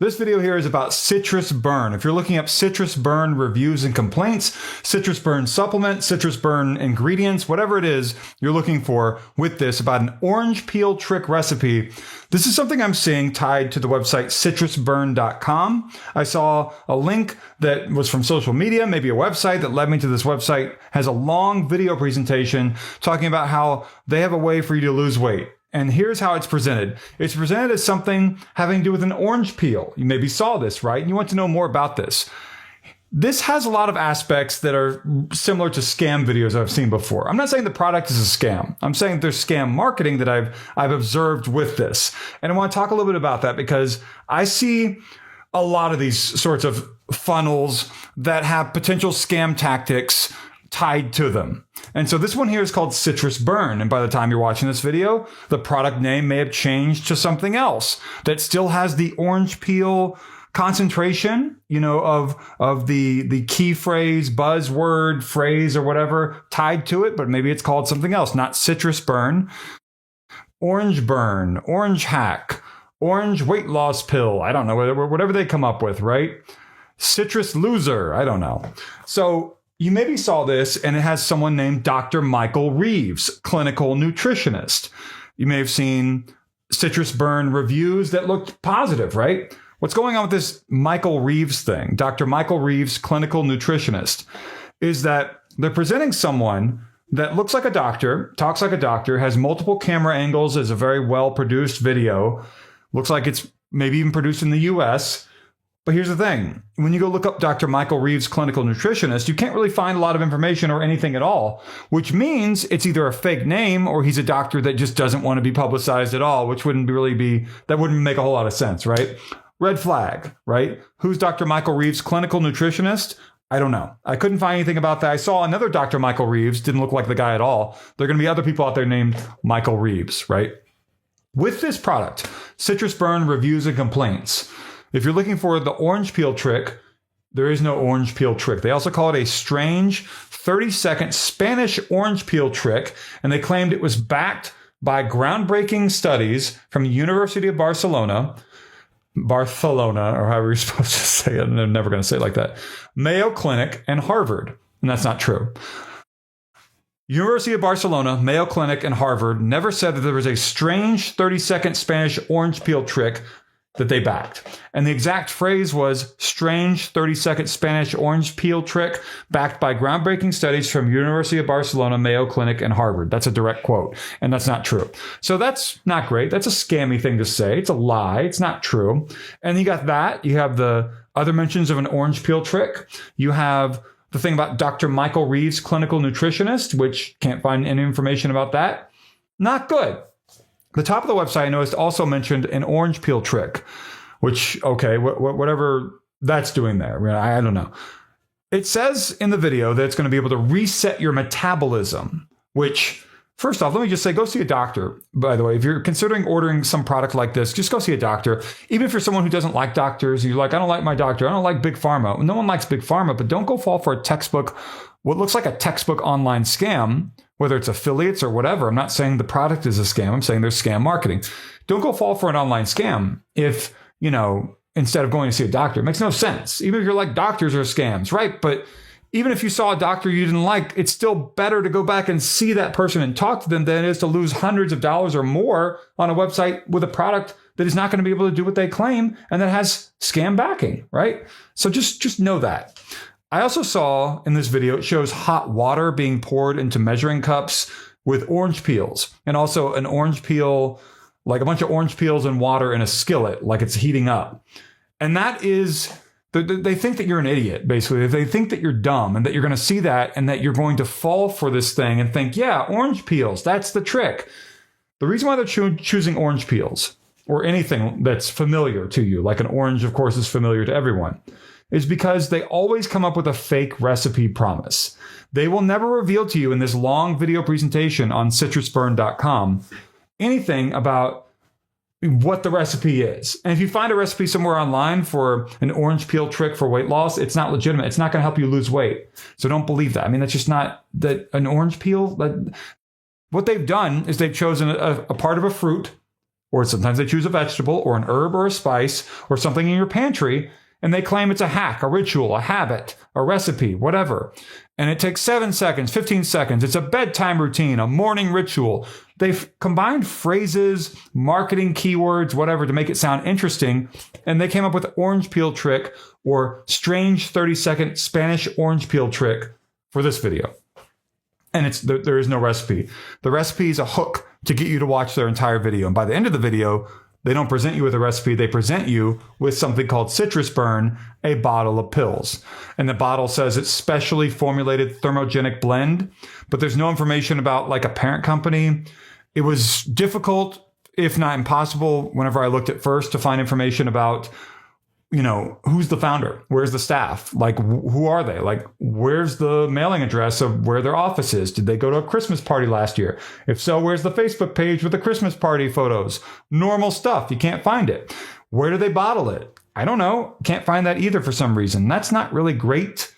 This video here is about CitrusBurn. If you're looking up CitrusBurn reviews and complaints, CitrusBurn supplement, CitrusBurn ingredients, whatever it is you're looking for with this about an orange peel trick recipe, this is something I'm seeing tied to the website CitrusBurn.com. I saw a link that was from social media, maybe a website that led me to this website, has a long video presentation talking about how they have a way for you to lose weight. And here's how it's presented. It's presented as something having to do with an orange peel. You maybe saw this, right? And you want to know more about this. This has a lot of aspects that are similar to scam videos I've seen before. I'm not saying the product is a scam. I'm saying there's scam marketing that I've observed with this. And I want to talk a little bit about that because I see a lot of these sorts of funnels that have potential scam tactics tied to them. And so this one here is called CitrusBurn. And by the time you're watching this video, the product name may have changed to something else that still has the orange peel concentration, of the key phrase, buzzword, phrase, or whatever tied to it, but maybe it's called something else, not CitrusBurn. Orange burn, orange hack, orange weight loss pill. I don't know, whatever they come up with, right? Citrus loser. I don't know. So you maybe saw this and it has someone named Dr. Michael Reeves, clinical nutritionist. You may have seen CitrusBurn reviews that looked positive, right? What's going on with this Michael Reeves thing, Dr. Michael Reeves, clinical nutritionist, is that they're presenting someone that looks like a doctor, talks like a doctor, has multiple camera angles, is a very well-produced video, looks like it's maybe even produced in the US. But here's the thing. When you go look up Dr. Michael Reeves, clinical nutritionist, you can't really find a lot of information or anything at all, which means it's either a fake name or he's a doctor that just doesn't want to be publicized at all, which wouldn't make a whole lot of sense, right? Red flag, right? Who's Dr. Michael Reeves, clinical nutritionist? I don't know. I couldn't find anything about that. I saw another Dr. Michael Reeves, didn't look like the guy at all. There are going to be other people out there named Michael Reeves, right? With this product, CitrusBurn reviews and complaints. If you're looking for the orange peel trick, there is no orange peel trick. They also call it a strange 30-second Spanish orange peel trick, and they claimed it was backed by groundbreaking studies from the University of Barcelona, or however you're supposed to say it. I'm never going to say it like that. Mayo Clinic and Harvard, and that's not true. University of Barcelona, Mayo Clinic, and Harvard never said that there was a strange 30-second Spanish orange peel trick that they backed. And the exact phrase was strange 30-second Spanish orange peel trick backed by groundbreaking studies from University of Barcelona, Mayo Clinic, and Harvard. That's a direct quote. And that's not true. So that's not great. That's a scammy thing to say. It's a lie. It's not true. And you got that. You have the other mentions of an orange peel trick. You have the thing about Dr. Michael Reeves, clinical nutritionist, which can't find any information about that. Not good. The top of the website I noticed also mentioned an orange peel trick, which, okay, whatever that's doing there. I don't know. It says in the video that it's going to be able to reset your metabolism, which, first off, let me just say, go see a doctor. By the way, if you're considering ordering some product like this, just go see a doctor. Even if you're someone who doesn't like doctors, you're like, I don't like my doctor. I don't like Big Pharma. No one likes Big Pharma, but don't go fall for a textbook, what looks like a textbook online scam, whether it's affiliates or whatever. I'm not saying the product is a scam. I'm saying there's scam marketing. Don't go fall for an online scam if, instead of going to see a doctor. It makes no sense. Even if you're like, doctors are scams, right? But even if you saw a doctor you didn't like, it's still better to go back and see that person and talk to them than it is to lose hundreds of dollars or more on a website with a product that is not going to be able to do what they claim and that has scam backing, right? So just know that. I also saw in this video, it shows hot water being poured into measuring cups with orange peels, and also an orange peel, like a bunch of orange peels and water in a skillet, like it's heating up. And that is, they think that you're an idiot, basically. They think that you're dumb and that you're going to see that and that you're going to fall for this thing and think, yeah, orange peels, that's the trick. The reason why they're choosing orange peels, or anything that's familiar to you, like an orange, of course, is familiar to everyone, is because they always come up with a fake recipe promise. They will never reveal to you in this long video presentation on CitrusBurn.com anything about what the recipe is. And if you find a recipe somewhere online for an orange peel trick for weight loss, it's not legitimate. It's not going to help you lose weight. So don't believe that. I mean, that's just not that an orange peel. What they've done is they've chosen a part of a fruit or sometimes they choose a vegetable or an herb or a spice or something in your pantry, and they claim it's a hack, a ritual, a habit, a recipe, whatever. And it takes 7 seconds, 15 seconds. It's a bedtime routine, a morning ritual. They've combined phrases, marketing keywords, whatever, to make it sound interesting. And they came up with orange peel trick or strange 30-second Spanish orange peel trick for this video. And there is no recipe. The recipe is a hook to get you to watch their entire video. And by the end of the video, they don't present you with a recipe. They present you with something called CitrusBurn, a bottle of pills. And the bottle says it's specially formulated thermogenic blend, but there's no information about like a parent company. It was difficult, if not impossible, whenever I looked at first to find information about, who's the founder? Where's the staff? Like, who are they? Like, where's the mailing address of where their office is? Did they go to a Christmas party last year? If so, where's the Facebook page with the Christmas party photos? Normal stuff. You can't find it. Where do they bottle it? I don't know. Can't find that either for some reason. That's not really great.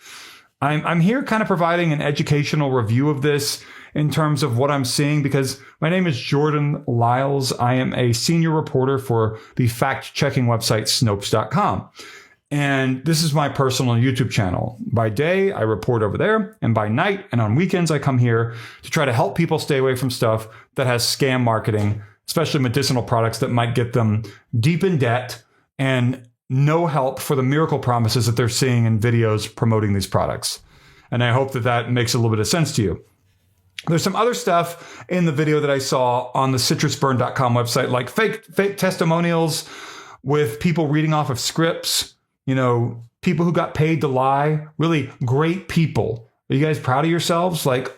I'm here kind of providing an educational review of this in terms of what I'm seeing, because my name is Jordan Lyles. I am a senior reporter for the fact-checking website Snopes.com. And this is my personal YouTube channel. By day, I report over there, and by night and on weekends, I come here to try to help people stay away from stuff that has scam marketing, especially medicinal products that might get them deep in debt and no help for the miracle promises that they're seeing in videos promoting these products. And I hope that that makes a little bit of sense to you. There's some other stuff in the video that I saw on the CitrusBurn.com website, like fake testimonials with people reading off of scripts, people who got paid to lie, really great people. Are you guys proud of yourselves? Like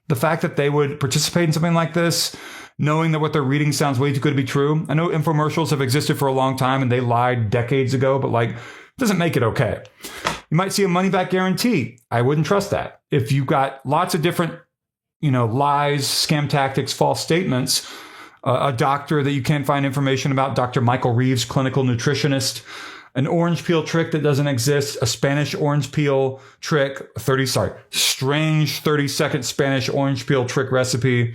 the fact that they would participate in something like this, knowing that what they're reading sounds way too good to be true. I know infomercials have existed for a long time and they lied decades ago, but it doesn't make it okay. You might see a money back guarantee. I wouldn't trust that. If you got lots of different lies, scam tactics, false statements, a doctor that you can't find information about, Dr. Michael Reeves, clinical nutritionist, an orange peel trick that doesn't exist, a Spanish orange peel trick, strange 30-second Spanish orange peel trick recipe,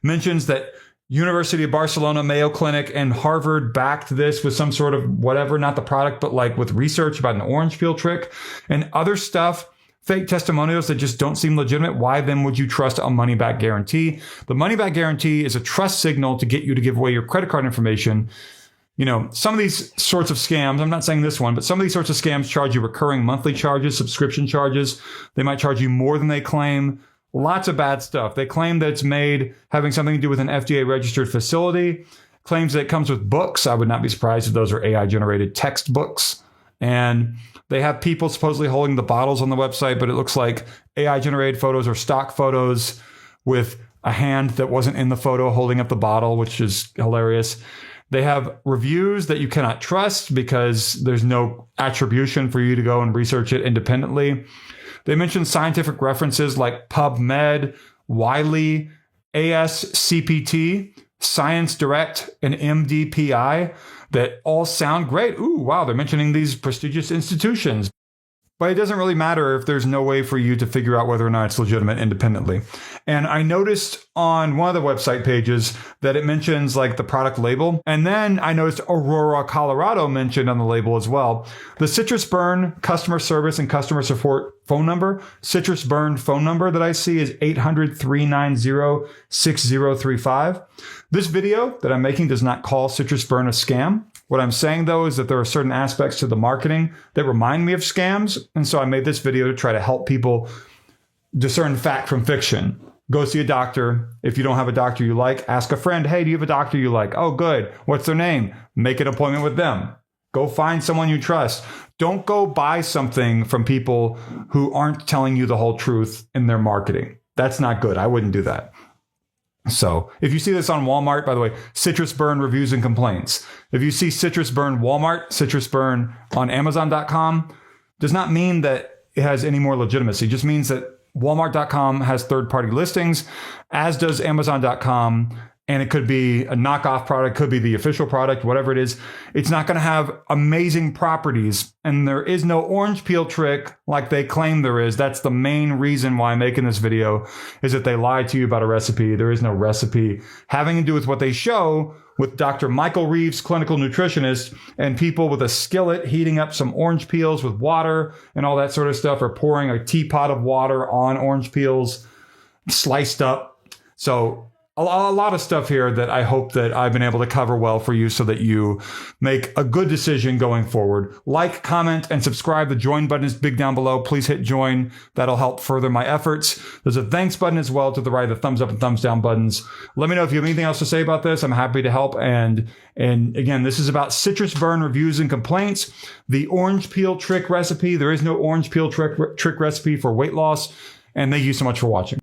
mentions that University of Barcelona, Mayo Clinic, and Harvard backed this with some sort of whatever, not the product, but with research about an orange peel trick and other stuff. Fake testimonials that just don't seem legitimate. Why then would you trust a money-back guarantee? The money-back guarantee is a trust signal to get you to give away your credit card information. Some of these sorts of scams, I'm not saying this one, but some of these sorts of scams charge you recurring monthly charges, subscription charges. They might charge you more than they claim. Lots of bad stuff. They claim that it's made having something to do with an FDA-registered facility. Claims that it comes with books. I would not be surprised if those are AI-generated textbooks. And they have people supposedly holding the bottles on the website, but it looks like AI-generated photos or stock photos with a hand that wasn't in the photo holding up the bottle, which is hilarious. They have reviews that you cannot trust because there's no attribution for you to go and research it independently. They mention scientific references like PubMed, Wiley, ASCPT, Science Direct, and MDPI that all sound great. Ooh, wow, they're mentioning these prestigious institutions. But it doesn't really matter if there's no way for you to figure out whether or not it's legitimate independently. And I noticed on one of the website pages that it mentions the product label. And then I noticed Aurora, Colorado mentioned on the label as well. The CitrusBurn customer service and customer support phone number, CitrusBurn phone number that I see is 800-390-6035. This video that I'm making does not call CitrusBurn a scam. What I'm saying, though, is that there are certain aspects to the marketing that remind me of scams. And so I made this video to try to help people discern fact from fiction. Go see a doctor. If you don't have a doctor you like, ask a friend, hey, do you have a doctor you like? Oh, good. What's their name? Make an appointment with them. Go find someone you trust. Don't go buy something from people who aren't telling you the whole truth in their marketing. That's not good. I wouldn't do that. So if you see this on Walmart, by the way, CitrusBurn reviews and complaints. If you see CitrusBurn Walmart, CitrusBurn on Amazon.com, does not mean that it has any more legitimacy. It just means that Walmart.com has third-party listings, as does Amazon.com and it could be a knockoff product, could be the official product, whatever it is, it's not going to have amazing properties. And there is no orange peel trick like they claim there is. That's the main reason why I'm making this video, is that they lied to you about a recipe. There is no recipe having to do with what they show with Dr. Michael Reeves, clinical nutritionist, and people with a skillet heating up some orange peels with water and all that sort of stuff, or pouring a teapot of water on orange peels sliced up. So a lot of stuff here that I hope that I've been able to cover well for you so that you make a good decision going forward. Like, comment, and subscribe. The join button is big down below. Please hit join. That'll help further my efforts. There's a thanks button as well to the right, the thumbs up and thumbs down buttons. Let me know if you have anything else to say about this. I'm happy to help. And again, this is about CitrusBurn reviews and complaints. The orange peel trick recipe. There is no orange peel trick recipe for weight loss. And thank you so much for watching.